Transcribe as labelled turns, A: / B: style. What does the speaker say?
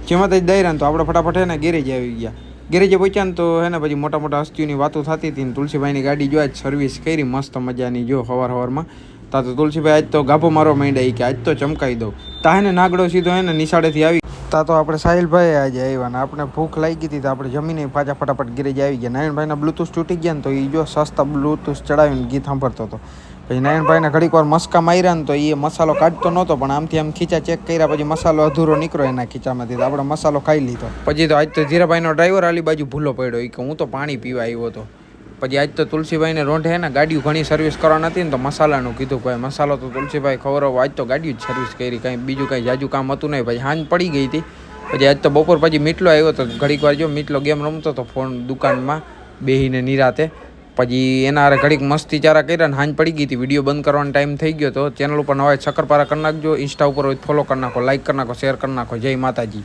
A: જેમાં જ દઈ રહ્યા તો આપણે ફટાફટ હે ને ગેરેજ આવી ગયા. ગેરેજે પહોંચ્યા ને તો હે ને પછી મોટા મોટા હસ્તીઓની વાતો થતી હતી ને તુલસીભાઈની ગાડી જો આજ સર્વિસ કરી મસ્ત મજાની જો સવારમાં. તા તો તુલસીભાઈ આજ તો ગાભો મારવા માંડ્યા કે આજ તો ચમકાવી દઉં. તા હે ને નાગડો સીધો હે ને નિશાળેથી આવી. તા તો આપણે સાહિલભાઈ આજે આવ્યા ને આપણે ભૂખ લાગી હતી તો આપણે જમીને પાછા ફટાફટ ગેરેજ આવી ગયા. નારાયણભાઈના બ્લૂટૂથ તૂટી ગયા ને તો એ જો સસ્તા બ્લૂટૂથ ચડાવીને ગીત સાંભળતો હતો. પછી નારાયણભાઈને ઘડીક વાર મસ્કા માર્યા ને તો એ મસાલો કાઢતો નહોતો પણ આમથી આમ ખીચા ચેક કર્યા પછી મસાલો અધૂરો નીકળ્યો એના ખીચામાંથી તો આપણે મસાલો ખાઈ લીધો. પછી તો આજ તો ધીરાભાઈનો ડ્રાઈવર આલી બાજુ ભૂલો પડ્યો એ કે હું તો પાણી પીવા આવ્યો હતો. પછી આજ તો તુલસીભાઈને રોંઢે હે ને ગાડીઓ ઘણી સર્વિસ કરવાની હતી ને તો મસાલાનું કીધું ભાઈ મસાલો તો તુલસીભાઈ ખવડાવો આજ તો ગાડીઓ જ સર્વિસ કરી કાંઈ બીજું કાંઈ જાજુ કામ હતું નહીં. પછી હાંજ પડી ગઈ હતી. પછી આજ તો બપોર પછી મીટલો આવ્યો તો ઘડીક વાર જો મીટલો ગેમ રમતો હતો ફોન દુકાનમાં બેહીને નિરાતે. પછી એના હારે ઘડીક મસ્તી ચારા કર્યા ને હાંજ પડી ગઈ હતી. વિડીયો બંધ કરવાનો ટાઈમ થઈ ગયો તો ચેનલ ઉપર નવા શક્કરપારા કરી નાખજો. ઇન્સ્ટા ઉપર હોય ફોલો કરી નાખો, લાઈક કરી નાખો, શેર કરી નાખો. જય માતાજી.